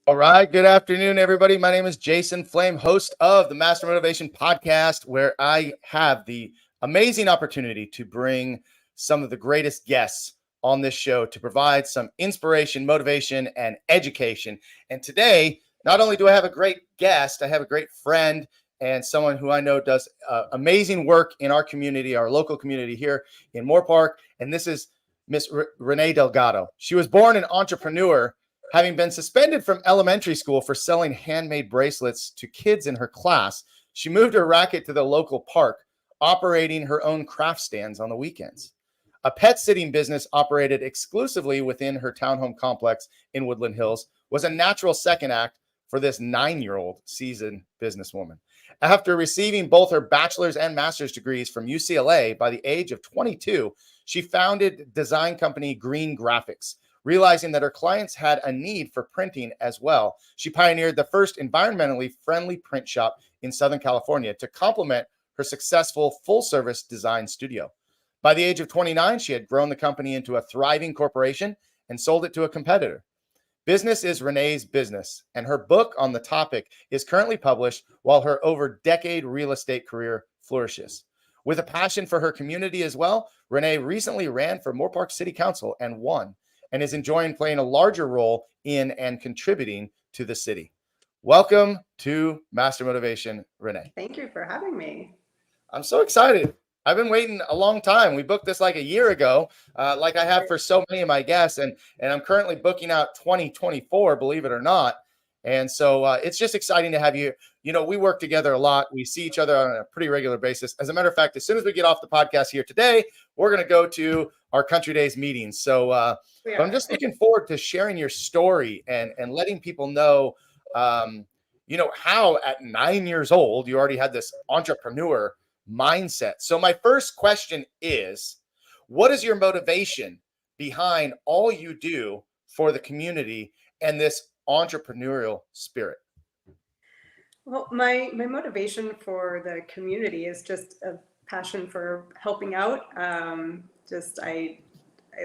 All right. Good afternoon, everybody. My name is Jason Flame, host of the Master Motivation Podcast, where I have the amazing opportunity to bring some of the greatest guests on this show to provide some inspiration, motivation, and education. And today, not only do I have a great guest, I have a great friend and someone who I know does amazing work in our community, our local community here in Moore Park. And this is Miss Renee Delgado. She was born an entrepreneur, having been suspended from elementary school for selling handmade bracelets to kids in her class. She moved her racket to the local park, operating her own craft stands on the weekends. A pet sitting business operated exclusively within her townhome complex in Woodland Hills was a natural second act for this 9-year-old seasoned businesswoman. After receiving both her bachelor's and master's degrees from UCLA by the age of 22, she founded design company Green Graphics. Realizing that her clients had a need for printing as well, she pioneered the first environmentally friendly print shop in Southern California to complement her successful full-service design studio. By the age of 29, she had grown the company into a thriving corporation and sold it to a competitor. Business is Renee's business, and her book on the topic is currently published, while her over-decade real estate career flourishes. With a passion for her community as well, Renee recently ran for Moore Park City Council and won, and is enjoying playing a larger role in and contributing to the city. Welcome to Master Motivation, Renee. Thank you for having me. I'm so excited. I've been waiting a long time. We booked this like a year ago, like I have for so many of my guests, and I'm currently booking out 2024, believe it or not. And so it's just exciting to have you. You know, we work together a lot. We see each other on a pretty regular basis. As a matter of fact, as soon as we get off the podcast here today, we're going to go to our Country Days meetings. So but I'm just looking forward to sharing your story and letting people know, how at 9 years old, you already had this entrepreneur mindset. So my first question is, what is your motivation behind all you do for the community and this entrepreneurial spirit? Well, my motivation for the community is just a passion for helping out. I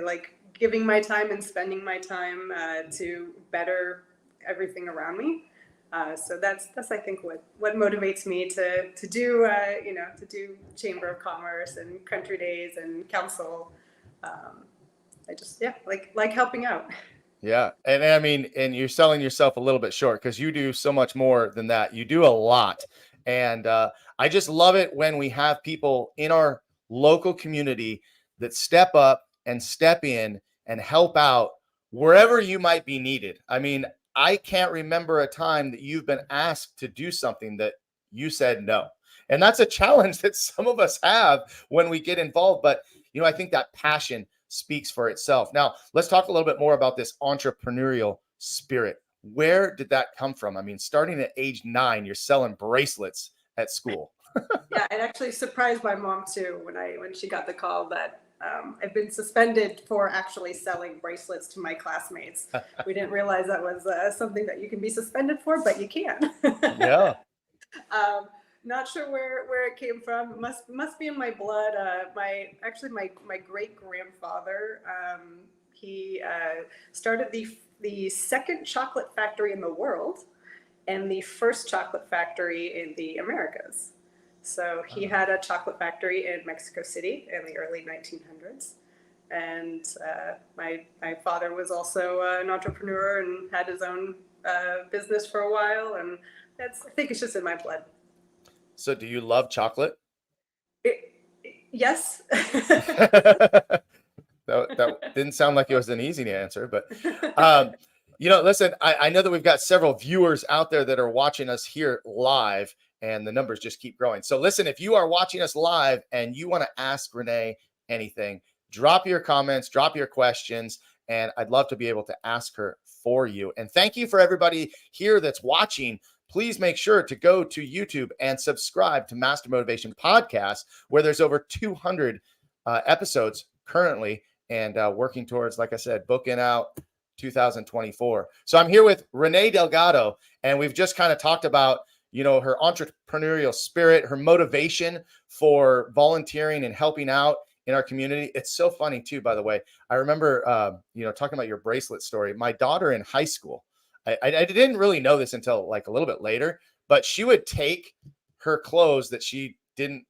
like giving my time and spending my time to better everything around me. So that's I think what motivates me to do to do Chamber of Commerce and Country Days and Council. I just like helping out. Yeah. And I mean, and you're selling yourself a little bit short because you do so much more than that. You do a lot. And I just love it when we have people in our local community that step up and step in and help out wherever you might be needed. I mean, I can't remember a time that you've been asked to do something that you said no. And that's a challenge that some of us have when we get involved. But, I think that passion speaks for itself. Now, let's talk a little bit more about this entrepreneurial spirit. Where did that come from? I mean, starting at age 9, you're selling bracelets at school. Yeah, it actually surprised my mom too when she got the call that I've been suspended for actually selling bracelets to my classmates. We didn't realize that was something that you can be suspended for, but you can. Yeah. Not sure where it came from. Must be in my blood. My great grandfather, he started the second chocolate factory in the world and the first chocolate factory in the Americas. So he had a chocolate factory in Mexico City in the early 1900s. And my father was also an entrepreneur and had his own business for a while. And I think it's just in my blood. So do you love chocolate? Yes. That didn't sound like it was an easy answer, but listen, I know that we've got several viewers out there that are watching us here live, and the numbers just keep growing. So listen, if you are watching us live and you want to ask Renee anything, drop your comments, drop your questions, and I'd love to be able to ask her for you. And thank you for everybody here that's watching. Please make sure to go to YouTube and subscribe to Master Motivation Podcast, where there's over 200 episodes currently, and working towards, like I said, booking out 2024. So I'm here with Renee Delgado, and we've just kind of talked about, her entrepreneurial spirit, her motivation for volunteering and helping out in our community. It's so funny too, by the way. I remember, talking about your bracelet story. My daughter in high school, I didn't really know this until like a little bit later, but she would take her clothes that she didn't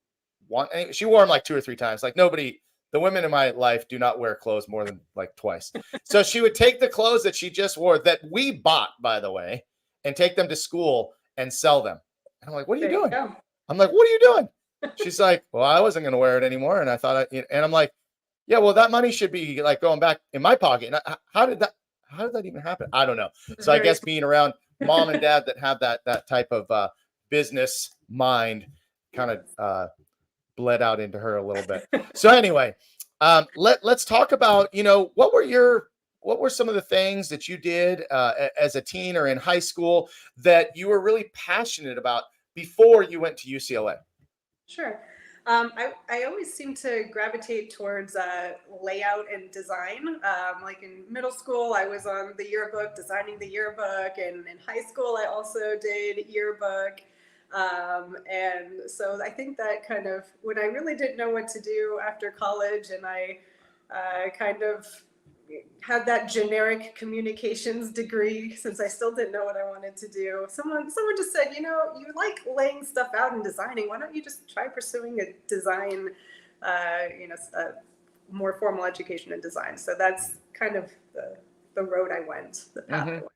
want. She wore them like 2 or 3 times. Like nobody, the women in my life do not wear clothes more than like twice. So she would take the clothes that she just wore that we bought, by the way, and take them to school and sell them. And I'm like, what are you doing? I'm like, what are you doing? She's like, well, I wasn't going to wear it anymore. And I thought, and I'm like, yeah, well, that money should be like going back in my pocket. And how did that even happen? I don't know. So I guess being around mom and dad that have that type of business mind kind of bled out into her a little bit. So anyway, let's talk about, what were some of the things that you did as a teen or in high school that you were really passionate about before you went to UCLA? Sure. I always seem to gravitate towards layout and design. Like in middle school, I was on the yearbook, designing the yearbook, and in high school, I also did yearbook. And so I think that kind of, when I really didn't know what to do after college, and I kind of had that generic communications degree, since I still didn't know what I wanted to do. Someone just said, you like laying stuff out and designing. Why don't you just try pursuing a design, a more formal education in design? So that's kind of the road I went, the path I went.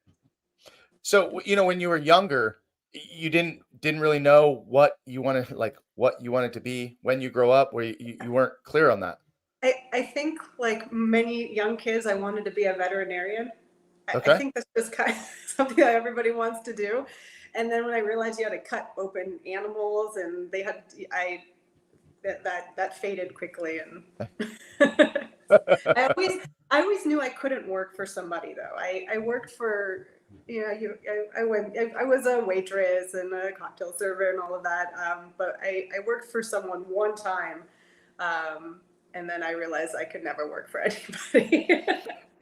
So, when you were younger, you didn't really know what you wanted to be when you grow up, where you weren't clear on that. I think, like many young kids, I wanted to be a veterinarian. Okay. I think that's just kind of something that everybody wants to do. And then when I realized you had to cut open animals, and that faded quickly. And I always knew I couldn't work for somebody, though. I worked for, I was a waitress and a cocktail server and all of that. But I worked for someone one time. And then I realized I could never work for anybody.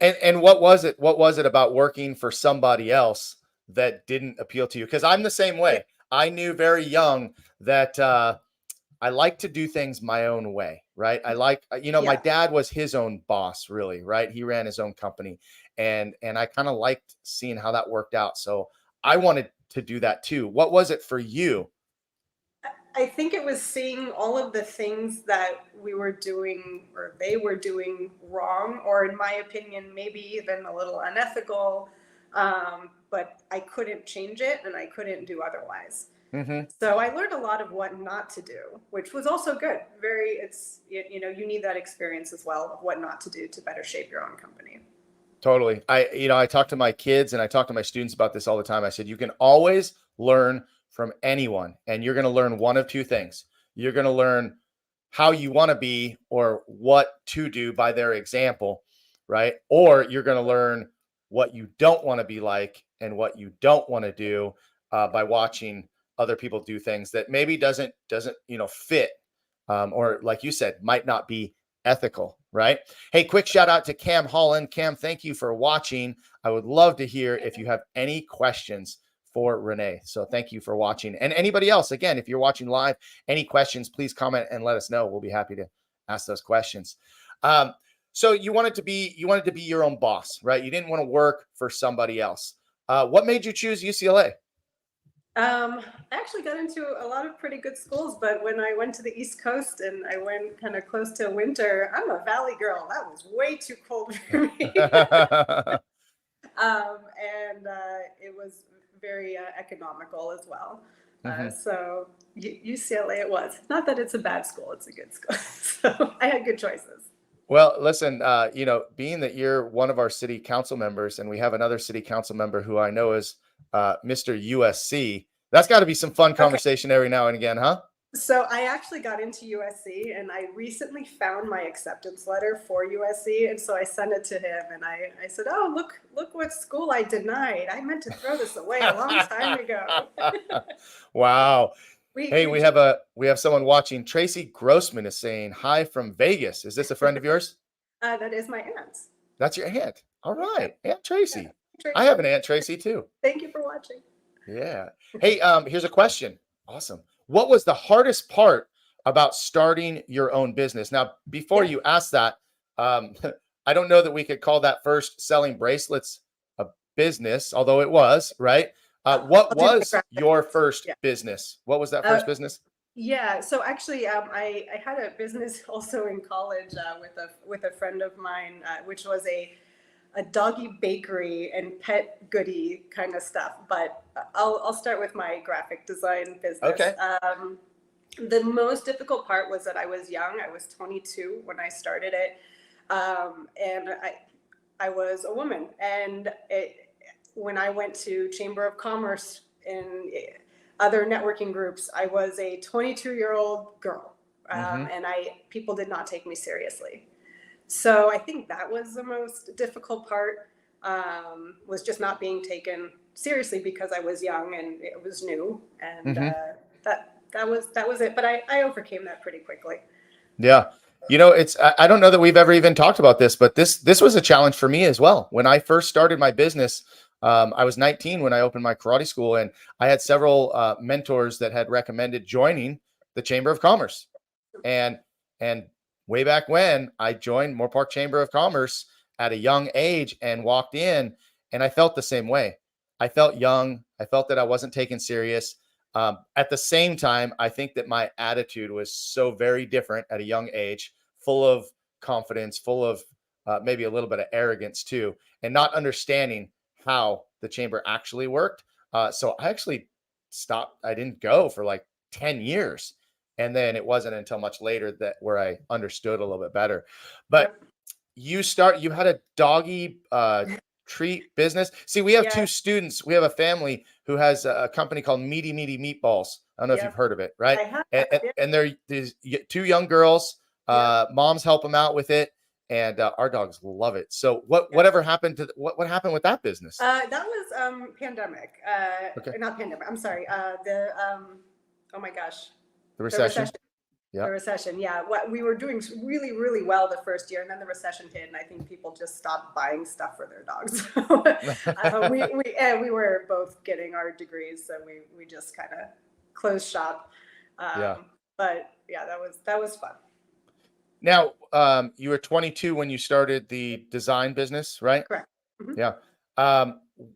And what was it? What was it about working for somebody else that didn't appeal to you? Because I'm the same way. I knew very young that I like to do things my own way, right? I like, my dad was his own boss, really, right? He ran his own company, and I kind of liked seeing how that worked out. So I wanted to do that too. What was it for you? I think it was seeing all of the things that we were doing, or they were doing wrong, or in my opinion, maybe even a little unethical. But I couldn't change it, and I couldn't do otherwise. So I learned a lot of what not to do, which was also good. You need that experience as well of what not to do to better shape your own company. Totally. I talk to my kids and I talk to my students about this all the time. I said, you can always learn from anyone, and you're going to learn one of two things. You're going to learn how you want to be or what to do by their example, right? Or you're going to learn what you don't want to be like and what you don't want to do by watching other people do things that maybe doesn't fit, or like you said, might not be ethical, right? Hey, quick shout out to Cam Holland. Cam, thank you for watching. I would love to hear if you have any questions for Renee. So thank you for watching. And anybody else, again, if you're watching live, any questions, please comment and let us know. We'll be happy to ask those questions. So you wanted to be your own boss, right? You didn't want to work for somebody else. What made you choose UCLA? I actually got into a lot of pretty good schools, but when I went to the East Coast and I went kind of close to winter, I'm a Valley girl. That was way too cold for me. And it was very economical as well. So UCLA it was. Not that it's a bad school, it's a good school. So I had good choices. Well, listen, being that you're one of our city council members, and we have another city council member who I know is Mr. USC, that's got to be some fun conversation every now and again, huh? So I actually got into USC, and I recently found my acceptance letter for USC, and so I sent it to him, and I said, "Oh, look what school I denied. I meant to throw this away a long time ago." Wow. We have someone watching. Tracy Grossman is saying hi from Vegas. Is this a friend of yours? That is my aunt. That's your aunt. All right, Aunt Tracy. Yeah, Tracy. I have an Aunt Tracy too. Thank you for watching. Yeah. Hey, here's a question. Awesome. What was the hardest part about starting your own business? Now, before you ask that, I don't know that we could call that first selling bracelets business, although it was, right? What was your first business? What was that first business? Yeah, so actually, I had a business also in college with a friend of mine, which was a doggy bakery and pet goodie kind of stuff. But I'll start with my graphic design business. Okay. The most difficult part was that I was young. I was 22 when I started it, and I was a woman. And when I went to Chamber of Commerce and other networking groups, I was a 22-year-old girl, and people did not take me seriously. So I think that was the most difficult part, was just not being taken seriously because I was young and it was new, and that was it. But I overcame that pretty quickly. Yeah. I don't know that we've ever even talked about this, but this was a challenge for me as well. When I first started my business, I was 19 when I opened my karate school, and I had several mentors that had recommended joining the Chamber of Commerce. And way back when, I joined Moore Park Chamber of Commerce at a young age and walked in, and I felt the same way. I felt young. I felt that I wasn't taken serious. At the same time, I think that my attitude was so very different at a young age, full of confidence, full of maybe a little bit of arrogance too, and not understanding how the chamber actually worked. So I actually stopped. I didn't go for like 10 years. And then it wasn't until much later where I understood a little bit better. But you had a doggy treat business. See, we have two students. We have a family who has a company called Meaty Meatballs. I don't know if you've heard of it, right? And they're these two young girls. Moms help them out with it, and our dogs love it. So whatever happened to what happened with that business? That was pandemic. Not pandemic. I'm sorry. Oh my gosh. The recession. The recession. Yeah. We were doing really, really well the first year, and then the recession hit, and I think people just stopped buying stuff for their dogs. We were both getting our degrees, so we just kind of closed shop. But yeah, that was fun. Now, you were 22 when you started the design business, right? Correct. Yeah.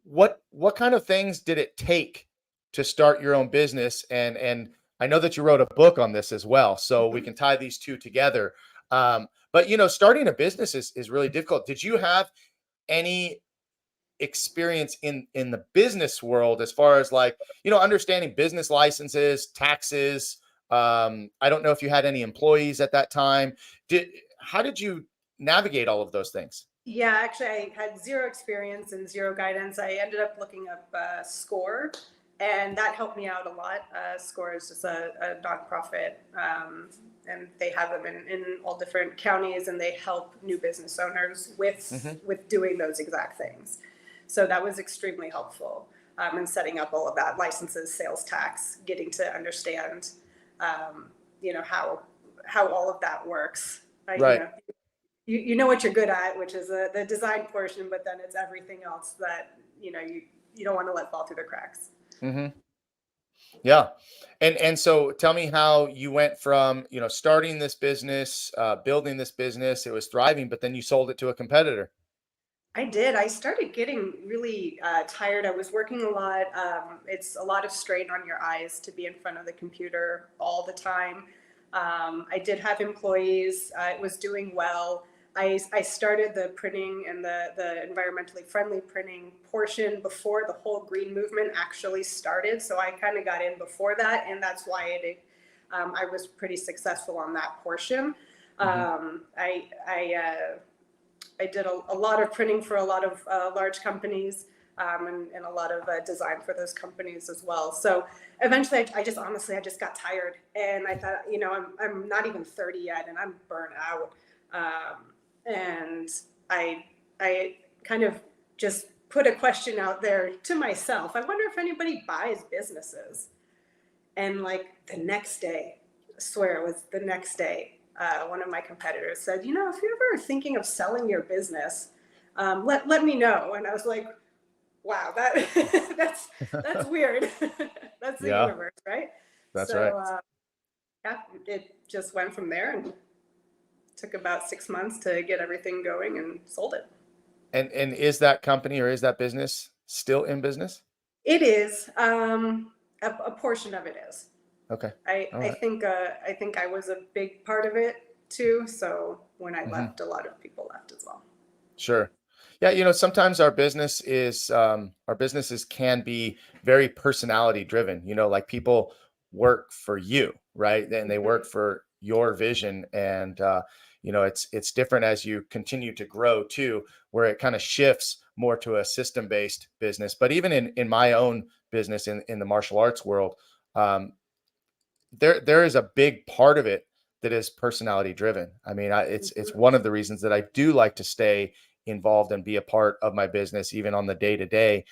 What kind of things did it take to start your own business? And I know that you wrote a book on this as well, so we can tie these two together. But starting a business is really difficult. Did you have any experience in the business world as far as understanding business licenses, taxes? I don't know if you had any employees at that time. How did you navigate all of those things? Yeah, actually, I had zero experience and zero guidance. I ended up looking up SCORE, and that helped me out a lot. SCORE is just a nonprofit, and they have them in all different counties, and they help new business owners with doing those exact things. So that was extremely helpful in setting up all of that, licenses, sales tax, getting to understand, how all of that works. Right. You know what you're good at, which is the design portion, but then it's everything else that you don't want to let fall through the cracks. Yeah. And so tell me how you went from, starting this business, building this business, it was thriving, but then you sold it to a competitor. I did. I started getting really tired. I was working a lot. It's a lot of strain on your eyes to be in front of the computer all the time. I did have employees. It was doing well. I started the printing and the environmentally friendly printing portion before the whole green movement actually started. So I kind of got in before that, and that's why I was pretty successful on that portion. I did a lot of printing for a lot of large companies, and a lot of design for those companies as well. So eventually I just got tired, and I thought, I'm not even 30 yet, and I'm burnt out. And I kind of just put a question out there to myself. I wonder if anybody buys businesses. And the next day, I swear it was the next day, one of my competitors said, if you're ever thinking of selling your business, let me know. And I was like, wow, that's weird. That's the universe, right? That's right. It just went from there, and took about 6 months to get everything going and sold it. And is that company or is that business still in business? It is. A portion of it is. Okay. I All I right. think I think I was a big part of it too. So when I Mhm. left, a lot of people left as well. Sure. Yeah, sometimes our businesses can be very personality driven. Like people work for you, right? And they Mhm. work for your vision, and it's different as you continue to grow too, where it kind of shifts more to a system based business. But even in my own business in the martial arts world, um, there is a big part of it that is personality driven. I mean, it's Mhm. one of the reasons that I do like to stay involved and be a part of my business, even on the day to day,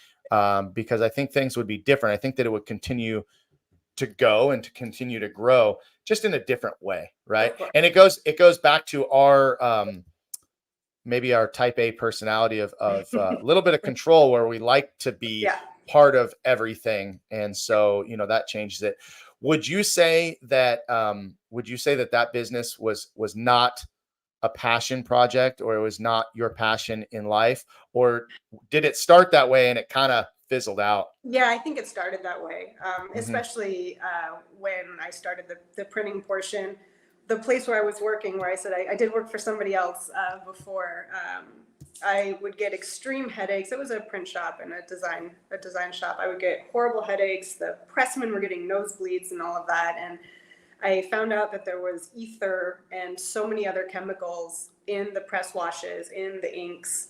because I think things would be different. I think that it would continue to go and to continue to grow just in a different way, right? Of course. And it goes back to our maybe our type A personality of a little bit of control, where we like to be Yeah. part of everything. And so, that changes it. Would you say that that business was not a passion project, or it was not your passion in life, or did it start that way and it kind of fizzled out? Yeah, I think it started that way, Hmm. especially when I started the printing portion. The place where I was working, where I said I did work for somebody else before, I would get extreme headaches. It was a print shop and a design shop. I would get horrible headaches. The pressmen were getting nosebleeds and all of that. And I found out that there was ether and so many other chemicals in the press washes, in the inks.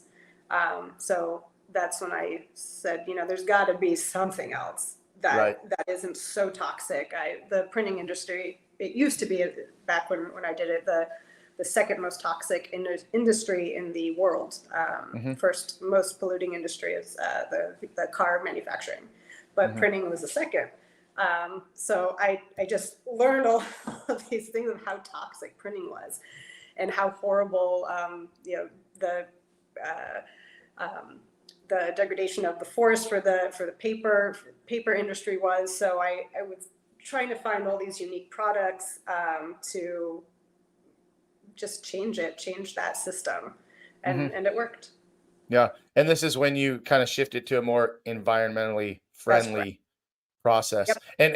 So that's when I said, there's got to be something else Right. that isn't so toxic. The printing industry, it used to be back when I did it, the second most toxic industry in the world. Hmm. First most polluting industry is the car manufacturing, but Hmm. printing was the second. So I just learned all of these things of how toxic printing was, and how horrible the uh, the degradation of the forest for the paper industry was. So I was trying to find all these unique products to just change that system, Hmm. and it worked. Yeah. And this is when you kind of shifted to a more environmentally That's correct. friendly process. Yep, And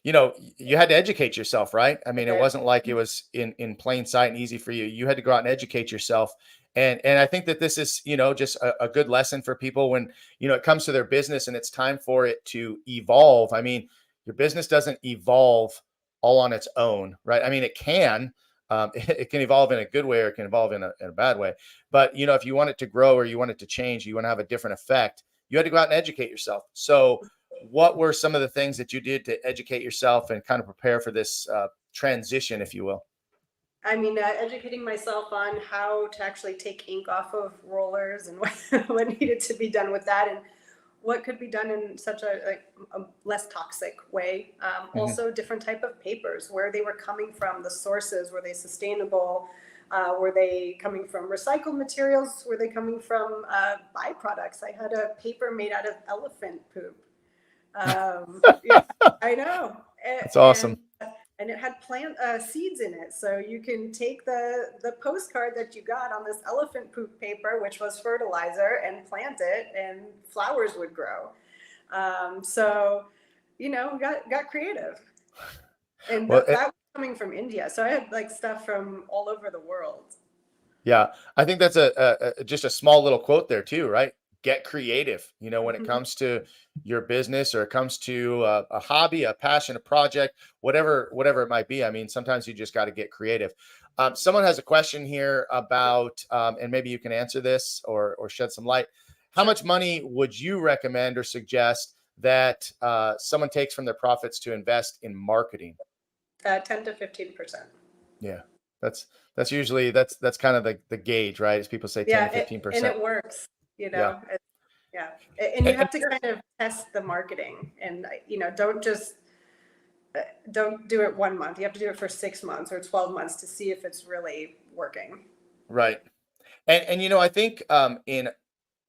you had to educate yourself, right? I I mean, it did. wasn't like it was in plain sight and easy for you. You had to go out and educate yourself. And I think that this is, just a good lesson for people when, it comes to their business and it's time for it to evolve. I mean, your business doesn't evolve all on its own, right? I mean, it can. It can evolve in a good way, or it can evolve in a bad way. But if you want it to grow, or you want it to change, you want to have a different effect, you had to go out and educate yourself. So what were some of the things that you did to educate yourself and kind of prepare for this transition, if you will? I mean, educating myself on how to actually take ink off of rollers, and what needed to be done with that, and what could be done in such a less toxic way. Hmm. Also, different type of papers, where they were coming from, the sources, were they sustainable? Were they coming from recycled materials? Were they coming from byproducts? I had a paper made out of elephant poop. Yeah, I know. That's And awesome. and it had plant seeds in it, so you can take the postcard that you got on this elephant poop paper, which was fertilizer, and plant it, and flowers would grow. So got creative, and Well, that was coming from India, so I had like stuff from all over the world. yeah, I think that's just a small little quote there too, right? Get creative. When it Mhm. comes to your business, or it comes to a hobby, a passion, a project, whatever it might be. I mean, sometimes you just got to get creative. Someone has a question here about, and maybe you can answer this or shed some light. How Sure. much money would you recommend or suggest that someone takes from their profits to invest in marketing? 10 to 15%. Yeah, that's that's kind of the gauge, right? As people say, 10 Yeah, to 15 and percent. it works. You Yeah. know, yeah, and you And have to kind of test the marketing, and don't do it 1 month. You have to do it for 6 months or 12 months to see if it's really working. right. And I think in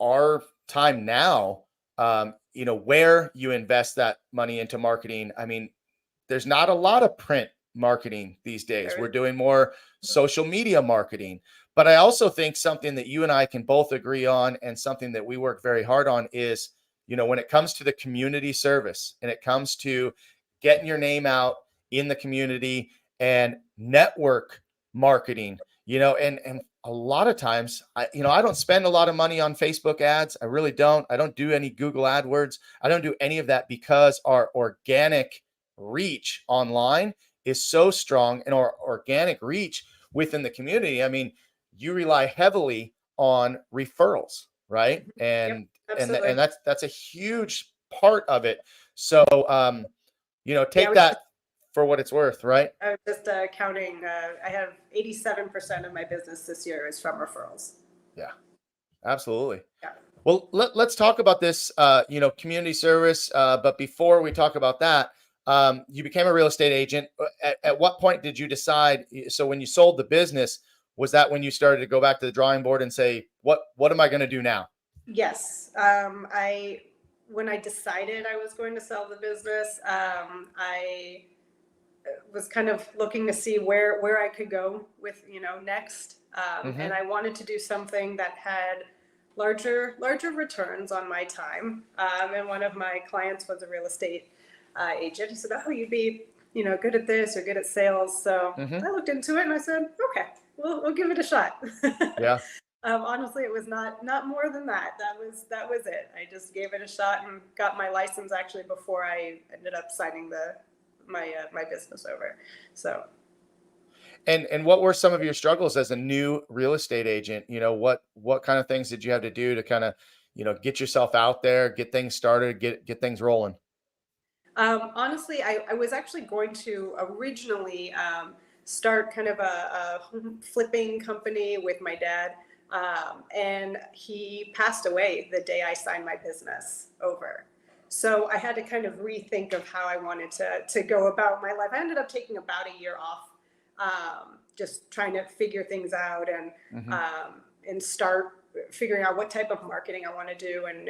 our time now, where you invest that money into marketing, I mean, there's not a lot of print marketing these days. There We're is. doing more social media marketing. But I also think something that you and I can both agree on, and something that we work very hard on, is, when it comes to the community service and it comes to getting your name out in the community and network marketing, and a lot of times I don't spend a lot of money on Facebook ads. I really don't. I don't do any Google AdWords. I don't do any of that, because our organic reach online is so strong, and our organic reach within the community. I mean, you rely heavily on referrals, right? Yep, And absolutely. that's a huge part of it. So Yeah, take that for what it's worth, right? I was just counting. I have 87% of my business this year is from referrals. Yeah, absolutely. Yeah. Well, let's talk about this, community service. But before we talk about that, you became a real estate agent. At what point did you decide? So when you sold the business, was that when you started to go back to the drawing board and say, what am I going to do now? Yes. When I decided I was going to sell the business, I was kind of looking to see where I could go with, next. And I wanted to do something that had larger returns on my time. And one of my clients was a real estate agent. He said, "Oh, you'd be, good at this or good at sales." So I looked into it and I said, "Okay, we'll give it a shot." Yeah. Honestly, it was not more than that. That was it. I just gave it a shot and got my license actually before I ended up signing my business over. So. And what were some of your struggles as a new real estate agent? What kind of things did you have to do to kind of, get yourself out there, get things started, get things rolling? Honestly, I was actually going to originally start kind of a home flipping company with my dad. And he passed away the day I signed my business over. So I had to kind of rethink of how I wanted to go about my life. I ended up taking about a year off, just trying to figure things out and start figuring out what type of marketing I want to do and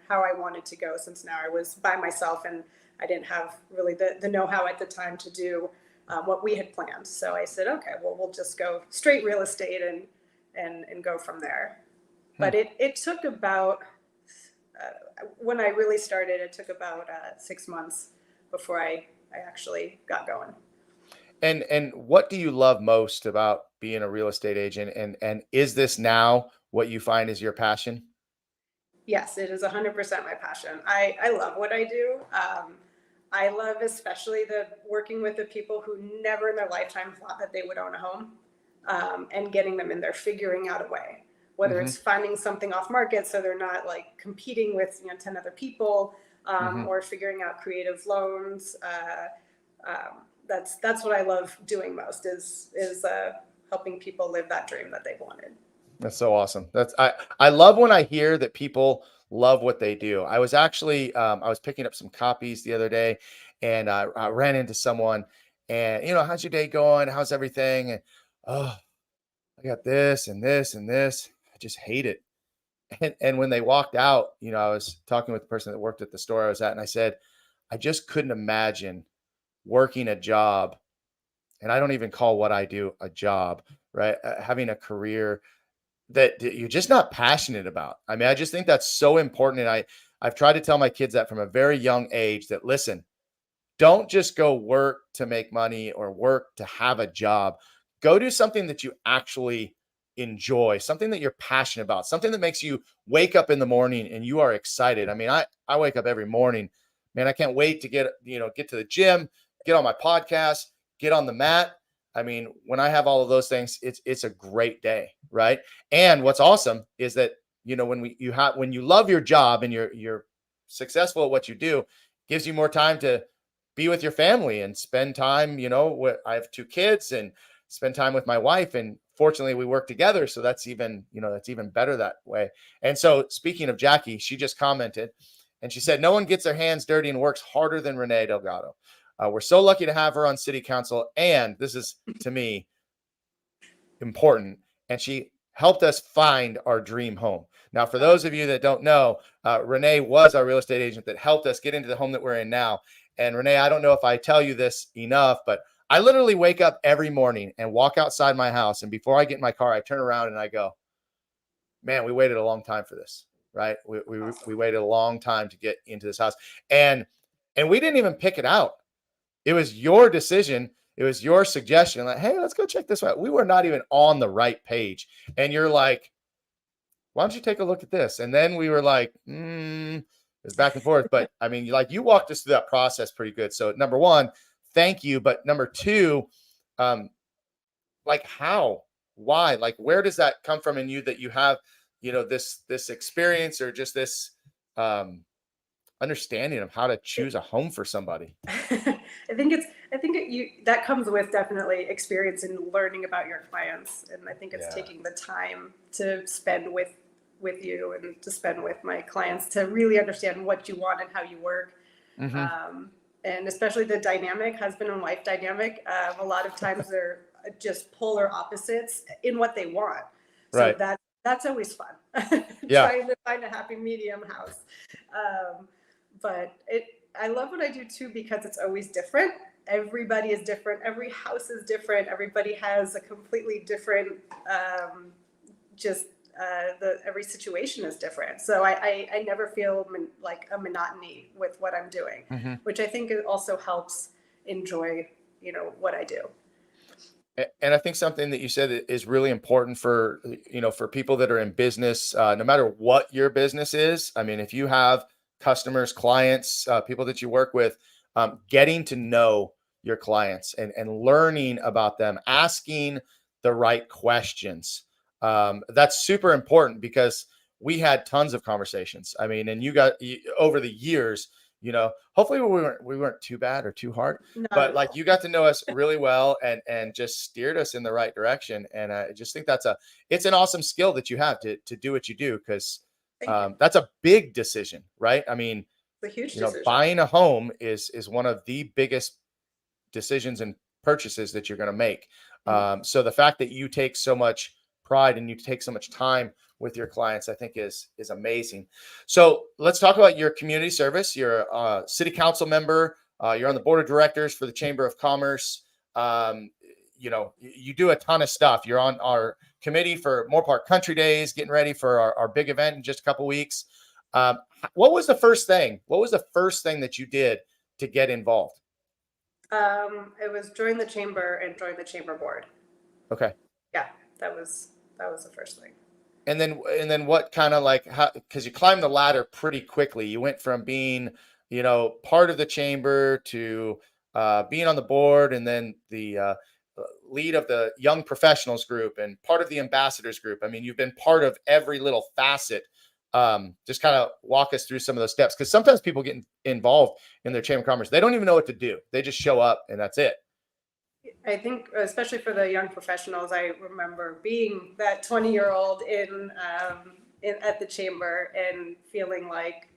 how I wanted to go, since now I was by myself and I didn't have really the know-how at the time to do what we had planned. So I said, okay, well, we'll just go straight real estate and go from there. But it took about, when I really started, it took about 6 months before I actually got going. And what do you love most about being a real estate agent? And is this now what you find is your passion? Yes, it is 100% my passion. I love what I do. I love especially the working with the people who never in their lifetime thought that they would own a home, and getting them in there, figuring out a way, whether it's finding something off market so they're not like competing with 10 other people, or figuring out creative loans. That's what I love doing most is helping people live that dream that they've wanted. That's so awesome. I love when I hear that people love what they do. I was actually I was picking up some copies the other day, and I ran into someone, and how's your day going? How's everything? And oh, I got this and this and this. I just hate it. And when they walked out, I was talking with the person that worked at the store I was at, and I said, I just couldn't imagine working a job, and I don't even call what I do a job, right? Having a career that you're just not passionate about. I mean, I just think that's so important. And I've tried to tell my kids that from a very young age, that listen, don't just go work to make money or work to have a job. Go do something that you actually enjoy, something that you're passionate about, something that makes you wake up in the morning and you are excited. I mean, I wake up every morning, man, I can't wait to get to the gym, get on my podcast, get on the mat. I mean, when I have all of those things, it's a great day, right? And what's awesome is that when you love your job and you're successful at what you do, gives you more time to be with your family and spend time. I have 2 kids, and spend time with my wife, and fortunately we work together, so that's even better that way. And so, speaking of Jackie, she just commented and she said, no one gets their hands dirty and works harder than Renee Delgado. We're so lucky to have her on city council, and this is, to me, important, and she helped us find our dream home. Now, for those of you that don't know, Renee was our real estate agent that helped us get into the home that we're in now. And Renee, I don't know if I tell you this enough, but I literally wake up every morning and walk outside my house. And before I get in my car, I turn around and I go, man, we waited a long time for this, right? Awesome. We waited a long time to get into this house. And we didn't even pick it out. It was your decision. It was your suggestion. Like, hey, let's go check this out. We were not even on the right page. And you're like, why don't you take a look at this? And then we were like, it's back and forth. But I mean, like, you walked us through that process pretty good. So number one, thank you. But number two, like, how, why, like, where does that come from in you that you have, this experience, or just this understanding of how to choose a home for somebody? That comes with definitely experience in learning about your clients. And I think it's taking the time to spend with you and to spend with my clients to really understand what you want and how you work. And especially the dynamic, husband and wife dynamic. A lot of times they're just polar opposites in what they want. So Right. that's always fun. Yeah. Trying to find a happy medium house. But I love what I do too, because it's always different. Everybody is different. Every house is different. Everybody has a completely different, every situation is different. So I never feel like a monotony with what I'm doing, which I think also helps enjoy, what I do. And I think something that you said is really important for, for people that are in business, no matter what your business is. I mean, if you have customers, clients, people that you work with, getting to know your clients and learning about them, asking the right questions. That's super important, because we had tons of conversations. I mean, and over the years, hopefully we weren't too bad or too hard, but like, you got to know us really well and just steered us in the right direction. And I just think it's an awesome skill that you have to do what you do. Cause that's a big decision, right? I mean, it's a huge decision. Buying a home is one of the biggest decisions and purchases that you're going to make. So the fact that you take so much pride and you take so much time with your clients, I think is amazing. So let's talk about your community service. You're a city council member. You're on the board of directors for the Chamber of Commerce. You do a ton of stuff. You're on our committee for Moorpark Country Days, getting ready for our big event in just a couple weeks. What was the first thing? What was the first thing that you did to get involved? It was join the chamber and join the chamber board. Okay. Yeah, that was the first thing. And then what kind of, like, how, because you climbed the ladder pretty quickly. You went from being, part of the chamber to being on the board, and then the lead of the young professionals group and part of the ambassadors group. I mean, you've been part of every little facet. Just kind of walk us through some of those steps, because sometimes people get involved in their chamber of commerce. They don't even know what to do. They just show up and that's it. I think, especially for the young professionals, I remember being that 20-year-old at the chamber and feeling like,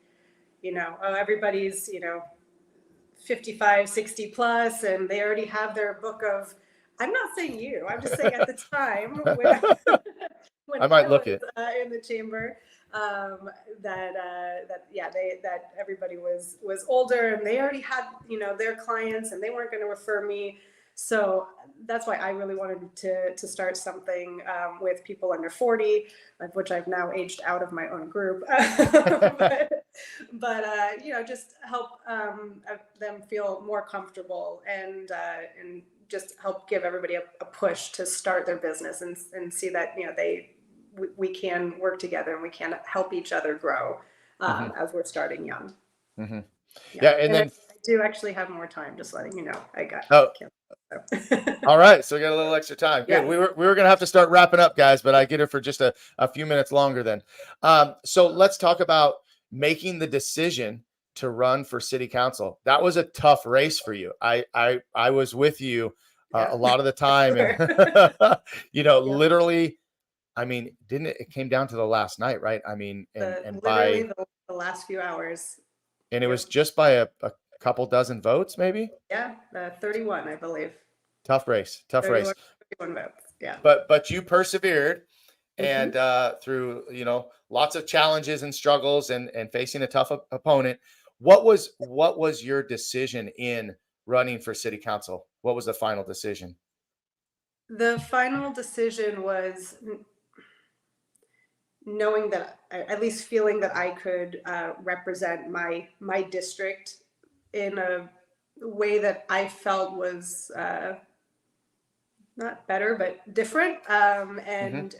everybody's, 55, 60 plus, and they already have their book of, I'm not saying you, I'm just saying at the time when I might look it in the chamber, that everybody was older, and they already had, their clients, and they weren't going to refer me. So that's why I really wanted to start something with people under 40, of which I've now aged out of my own group. but just help them feel more comfortable and just help give everybody a push to start their business and see that we can work together and we can help each other grow as we're starting young. Yeah, and then I do actually have more time, just letting you know. I got all right, so we got a little extra time. Good. Yeah. We were gonna have to start wrapping up, guys, but I get it for just a few minutes longer then. So let's talk about making the decision to run for city council. That was a tough race for you. I was with you a lot of the time, and literally, I mean, it came down to the last night, right? I mean, and literally by the last few hours, and it was just by a couple dozen votes, maybe. 31, I believe. Tough race. 31 votes. Yeah. But you persevered, and through lots of challenges and struggles and facing a tough opponent. What was your decision in running for city council? What was the final decision? The final decision was knowing that, at least feeling that I could represent my district in a way that I felt was not better, but different, Mm-hmm. and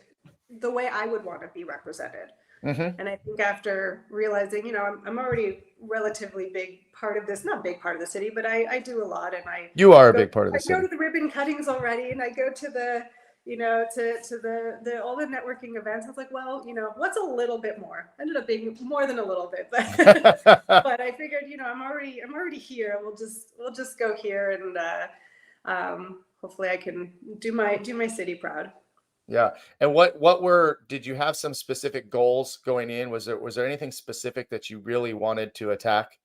the way I would want to be represented. Mm-hmm. And I think after realizing, I'm already relatively big part of this, not big part of the city, but I do a lot, and You are a go, big part of I the go city. to the ribbon cuttings already, and I go to the, to the all the networking events. I was like, well, what's a little bit more? Ended up being more than a little bit, but but I figured, I'm already here. We'll just go here, and hopefully I can do my city proud. Yeah. And did you have some specific goals going in? Was there anything specific that you really wanted to attack?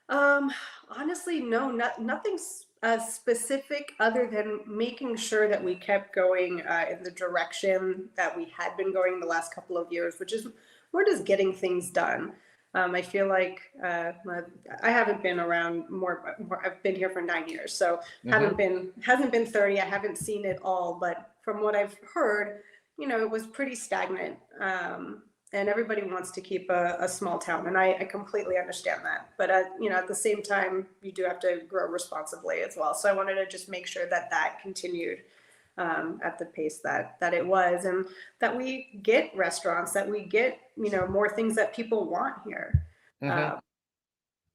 Um, Honestly, no, nothing specific other than making sure that we kept going in the direction that we had been going the last couple of years, which is more just getting things done. I feel like I haven't been around more. I've been here for 9 years, so Mm-hmm. hasn't been 30. I haven't seen it all, but from what I've heard, it was pretty stagnant. And everybody wants to keep a small town, and I completely understand that, but at the same time you do have to grow responsibly as well, so I wanted to just make sure that continued at the pace that it was, and that we get restaurants, that we get more things that people want here. Mm-hmm. um,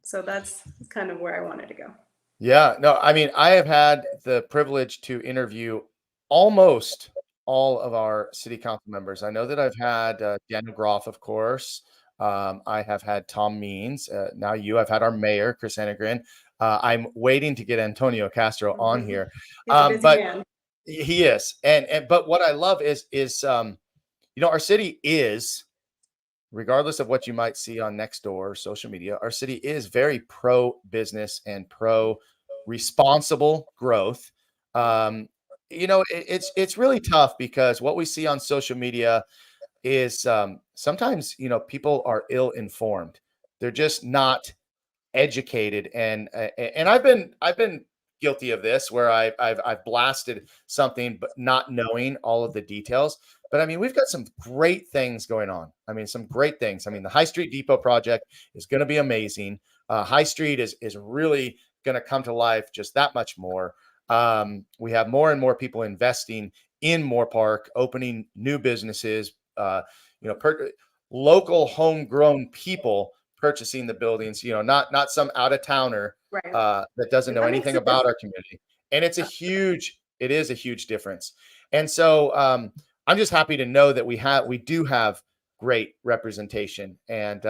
so that's kind of where I wanted to go. Yeah, no, I mean, I have had the privilege to interview almost all of our city council members. I know that I've had Daniel Groff, of course. I have had Tom Means. Now I've had our mayor, Chris Enegren. I'm waiting to get Antonio Castro on Mhm. here. He's a busy But man. he is. And but what I love is our city is, regardless of what you might see on Nextdoor or social media, our city is very pro business and pro responsible growth. Um, it's really tough because what we see on social media is sometimes people are ill informed. They're just not educated, and I've been guilty of this where I've blasted something but not knowing all of the details. But I mean, we've got some great things going on. I mean, some great things. I mean, the High Street Depot project is going to be amazing. High Street is really going to come to life just that much more. We have more and more people investing in Moore Park, opening new businesses. You know, per, Local homegrown people purchasing the buildings, not some out of towner Right. that doesn't And know that makes anything a about our difference. community. And it is a huge difference. And so I'm just happy to know that we do have great representation, and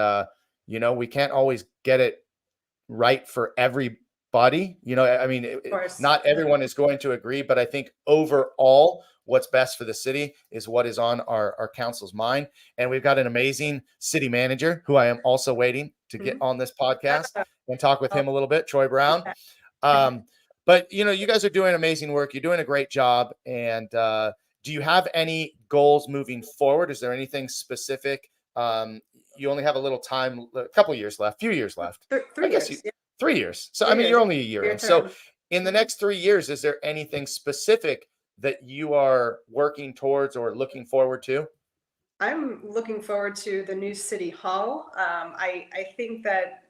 we can't always get it right for everybody. I mean, Of course. not everyone is going to agree, but I think overall, what's best for the city is what is on our council's mind. And we've got an amazing city manager who I am also waiting to get Mhm. on this podcast and talk with Oh, him a little bit, Troy Brown. But you guys are doing amazing work. You're doing a great job. And do you have any goals moving forward? Is there anything specific? You only have a couple years left, few years left. I three guess you years. Yeah, 3 years. So I 3 mean, years. you're only a year Your in. So term. in the Mhm. next 3 years, is there anything specific that you are working towards or looking forward to? I'm looking forward to the new city hall. I think that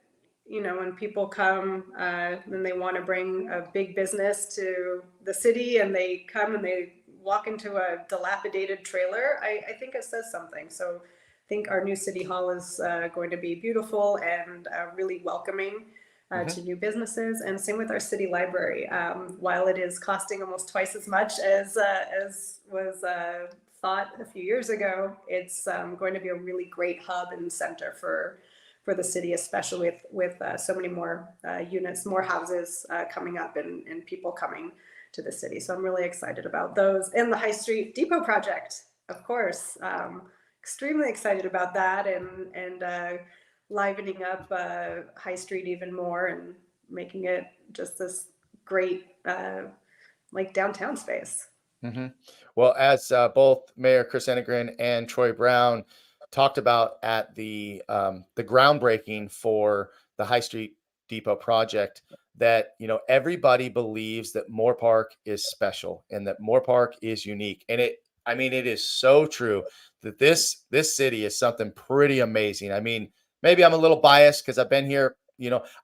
when people come and they want to bring a big business to the city, and they come and they walk into a dilapidated trailer, I think it says something. So I think our new city hall is going to be beautiful and really welcoming Hmm. to new businesses. And same with our city library. While it is costing almost twice as much as was thought a few years ago, it's going to be a really great hub and center for the city, especially with so many more units, more houses coming up, and people coming to the city. So I'm really excited about those, and the High Street Depot project, of course. Extremely excited about that, and livening up High Street even more, and making it just this great like downtown space. Hmm. Well, as both Mayor Chris Enegren and Troy Brown talked about at the groundbreaking for the High Street Depot project, that, everybody believes that Moore Park is special and that Moore Park is unique. And it is so true that this city is something pretty amazing. I mean, maybe I'm a little biased because I've been here,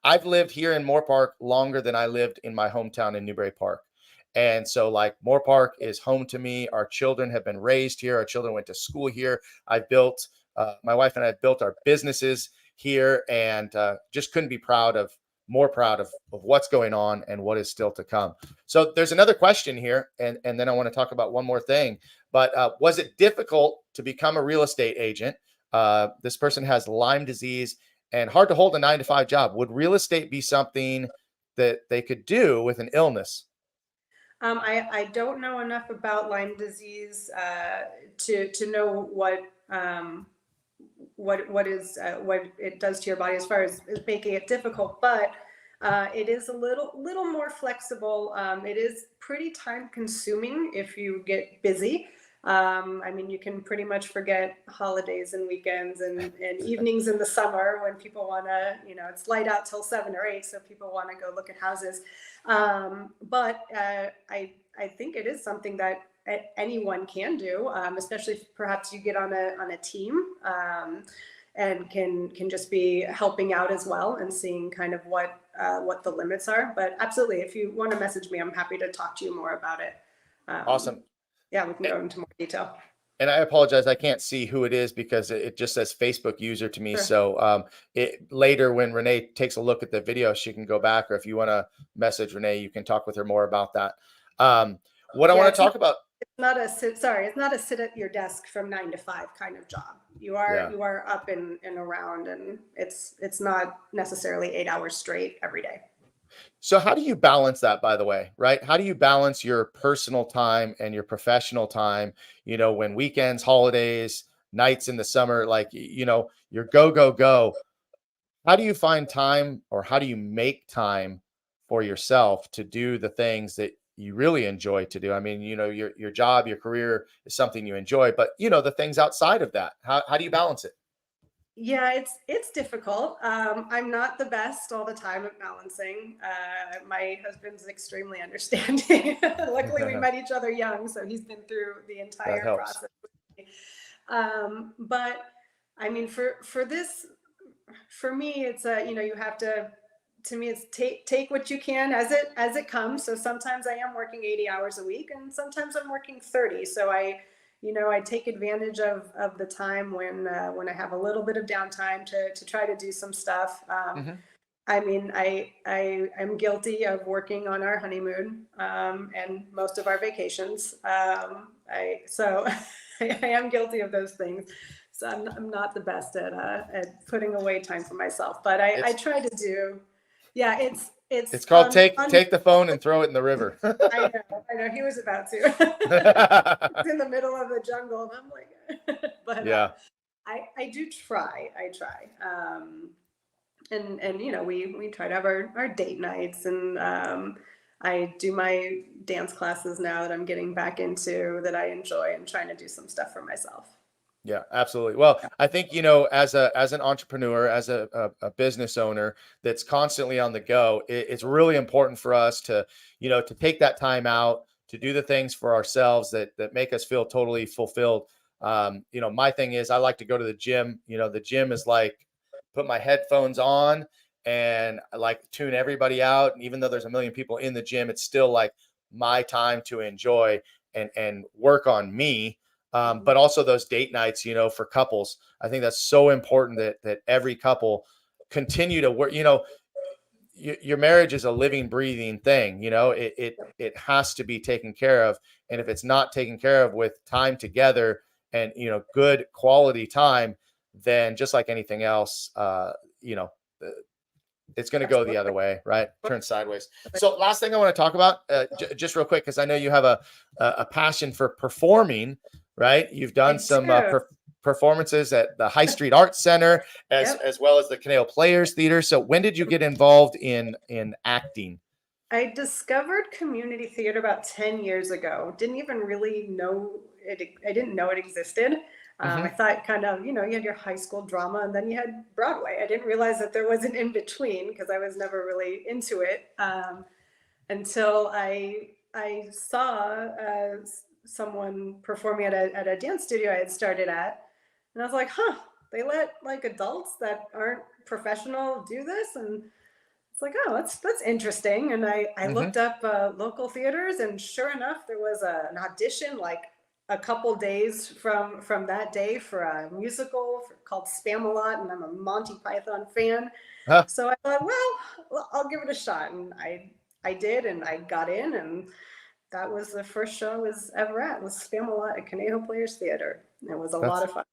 I've lived here in Moore Park longer than I lived in my hometown in Newbury Park. And so, like, Moore Park is home to me. Our children have been raised here. Our children went to school here. My wife and I have built our businesses here, and just couldn't be more proud of what's going on and what is still to come. So there's another question here, and then I want to talk about one more thing. But was it difficult to become a real estate agent? This person has Lyme disease and hard to hold a 9-to-5 job. Would real estate be something that they could do with an illness? I don't know enough about Lyme disease to know what it does to your body as far as making it difficult, but it is a little more flexible. It is pretty time consuming if you get busy. I mean, you can pretty much forget holidays and weekends and evenings in the summer when people want to, it's light out till 7 or 8, so people want to go look at houses. But I think it is something that anyone can do, especially if perhaps you get on a team and can just be helping out as well and seeing kind of what the limits are. But absolutely, if you want to message me, I'm happy to talk to you more about it. Awesome. Yeah, we can go into more detail. And I apologize, I can't see who it is because it just says Facebook user to me. Sure. So later when Renee takes a look at the video, she can go back, or if you want to message Renee, you can talk with her more about that. What I want to talk about. It's not a sit at your desk from 9 to 5 kind of job. You are up and around, and it's not necessarily 8 hours straight every day. So how do you balance that, by the way, right? How do you balance your personal time and your professional time, when weekends, holidays, nights in the summer, like, you're go, go, go. How do you find time, or how do you make time for yourself to do the things that you really enjoy to do? I mean, your job, your career is something you enjoy, but the things outside of that, how do you balance it? Yeah, it's difficult. I'm not the best all the time at balancing. My husband's extremely understanding. Luckily, we met each other young, so he's been through the entire process with me. But I mean, for me, it's you have to me, it's take what you can as it comes. So sometimes I am working 80 hours a week, and sometimes I'm working 30. So I take advantage of the time when I have a little bit of downtime to try to do some stuff. I mean, I am guilty of working on our honeymoon and most of our vacations. I am guilty of those things. So I'm not the best at putting away time for myself, but I try to do. Yeah, it's called take the phone and throw it in the river. I know. He was about to. It's in the middle of the jungle, and I'm like, but yeah, I do try. I try. And we try to have our date nights, and I do my dance classes now that I'm getting back into that I enjoy, and trying to do some stuff for myself. Yeah, absolutely. Well, I think, as an entrepreneur, as a business owner that's constantly on the go, it's really important for us to, to take that time out to do the things for ourselves that make us feel totally fulfilled. My thing is I like to go to the gym. The gym is like put my headphones on and I like tune everybody out. And even though there's a million people in the gym, it's still like my time to enjoy and work on me. But also those date nights, for couples, I think that's so important that every couple continue to work. Your marriage is a living, breathing thing. It has to be taken care of. And if it's not taken care of with time together and, good quality time, then just like anything else, it's going to go the other way, right? Turn sideways. So last thing I want to talk about, just real quick, because I know you have a passion for performing, right? You've done some performances at the High Street Arts Center as well as the Canal Players Theater. So when did you get involved in acting? I discovered community theater about 10 years ago. Didn't even really know it. I didn't know it existed. Mm-hmm. I thought kind of, you had your high school drama and then you had Broadway. I didn't realize that there was an in between because I was never really into it until I saw someone performing at a dance studio I had started at, and I was like, huh, they let like adults that aren't professional do this, and it's like, oh, that's interesting. And I Mm-hmm. looked up local theaters, and sure enough, there was an audition like a couple days from that day for a musical called Spamalot, and I'm a Monty Python fan. Huh. So I thought, well, I'll give it a shot, and I did, and I got in, and that was the first show I was ever at. Was Spamalot at Conejo Players Theater. It was a lot That's of fun.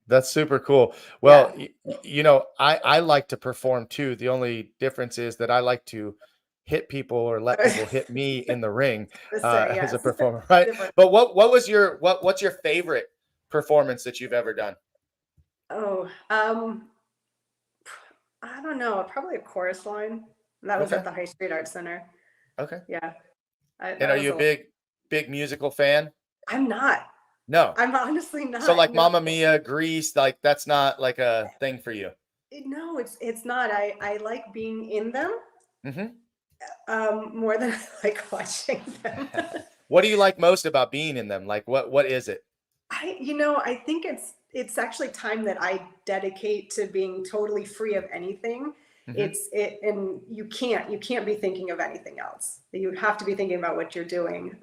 That's super cool. Well, Yeah. I like to perform too. The only difference is that I like to hit people or let people hit me in the ring Let's say as a yes. performer, right? Different. But what's your favorite performance that you've ever done? Oh, I don't know. Probably a chorus line. That was at Okay, the High Street Art Center. okay. Yeah, And that are was you a a lot. big musical fan? I'm not. No. I'm honestly So not. like No, Mamma Mia, Grease, like that's not like a thing for you. no, it's not. I like being in them Hmm. more than I like watching them. What do you like most about being in them? Like what is it? I think it's actually time that I dedicate to being totally free of anything. Hmm. And you can't be thinking of anything else. You have to be thinking about what you're doing.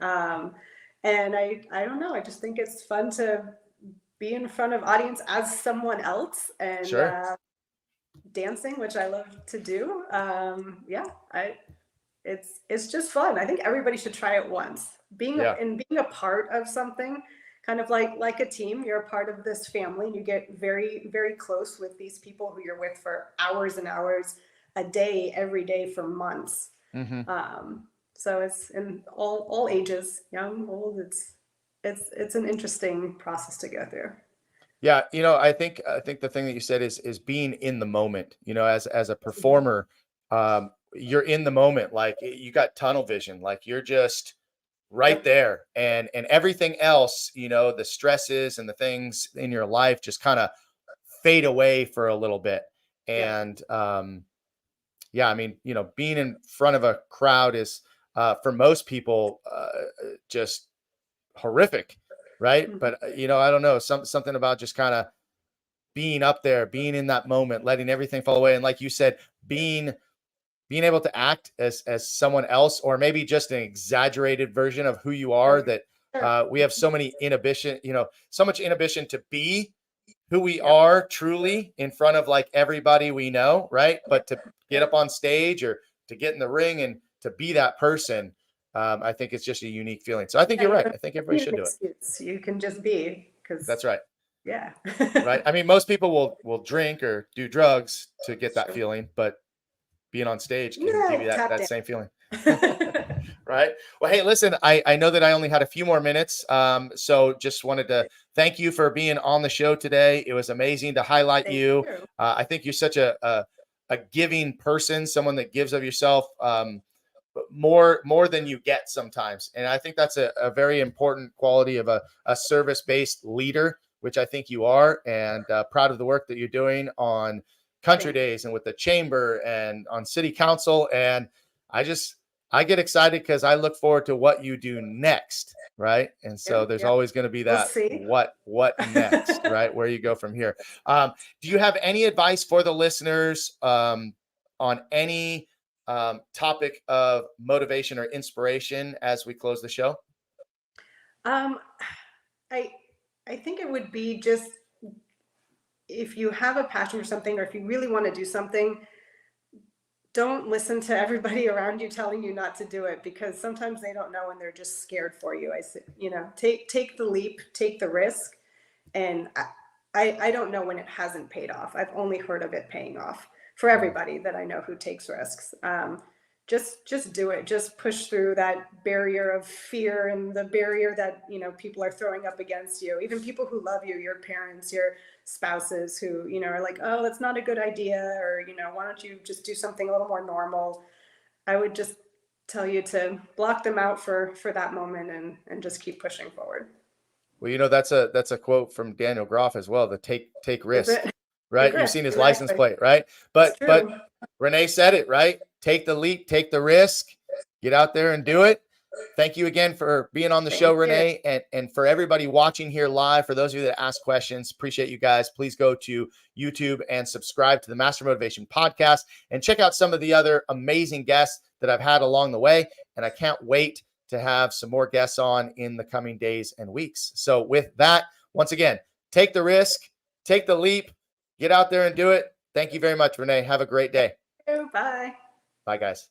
And I don't know. I just think it's fun to be in front of audience as someone else and Sure. dancing, which I love to do. Yeah, it's just fun. I think everybody should try it once. Yeah. Being a part of something, kind of like a team. You're a part of this family, and you get very very close with these people who you're with for hours and hours a day, every day for months. Hmm. So it's in all ages, young, old. It's an interesting process to go through. Yeah, I think the thing that you said is being in the moment. As a Mhm. performer, you're in the moment. Like you got tunnel vision. Like you're just right Yep. there, and everything else, the stresses and the things in your life just kind of fade away for a little bit. Yep. And yeah, I mean, being in front of a crowd is for most people just horrific, right? Mhm. But I don't know, something about just kind of being up there, being in that moment, letting everything fall away, and like you said, being being able to act as someone else, or maybe just an exaggerated version of who you are. Right. That Sure. we have so many inhibition, so much inhibition to be who we Yep. are truly in front of like everybody we know, right? But to get up Yep. on stage or to get in the ring and to be that person, I think it's just a unique feeling. So I think Yeah, you're you right. don't I think everybody need should an do it. excuse. You can just be, because That's right. yeah. Right. I mean, most people will drink or do drugs to get that Sure. feeling, but being on stage can give Yeah, you that tap that same feeling. dance. Right. Well, hey, listen, I know that I only had a few more minutes. So just wanted to thank you for being on the show today. It was amazing to highlight Thank you. you. I think you're such a giving person, someone that gives of yourself more than you get sometimes. And I think that's a very important quality of a service-based leader, which I think you are, and proud of the work that you're doing on Country Thank you. Days and with the chamber and on city council. And I just I get excited because I look forward to what you do next, right? And so Yeah, there's yeah. always going to be We'll that see. what next, right? Where you go from here. Do you have any advice for the listeners on any topic of motivation or inspiration as we close the show? Um, I I think it would be just, if you have a passion for something, or if you really want to do something, don't listen to everybody around you telling you not to do it, because sometimes they don't know and they're just scared for you. I say, take the leap, take the risk, and I don't know when it hasn't paid off. I've only heard of it paying off for Mhm. everybody that I know who takes risks. Just do it. Just push through that barrier of fear and the barrier that people are throwing up against you. Even people who love you, your parents, your spouses, who are like, oh, that's not a good idea, or why don't you just do something a little more normal. I would just tell you to block them out for that moment, and just keep pushing forward. Well, you know, that's a quote from Daniel Groff as well. The take Is risk, it? right? Take You've risk, seen his license exactly. plate, right? It's But true. Renee said it, right? Take the leap, take the risk, get out there and do it. Thank you again for being on the show, Thank you. Renee. And for everybody watching here live, for those of you that ask questions, appreciate you guys. Please go to YouTube and subscribe to the Master Motivation Podcast and check out some of the other amazing guests that I've had along the way. And I can't wait to have some more guests on in the coming days and weeks. So with that, once again, take the risk, take the leap, get out there and do it. Thank you very much, Renee. Have a great day. Bye. Bye, guys.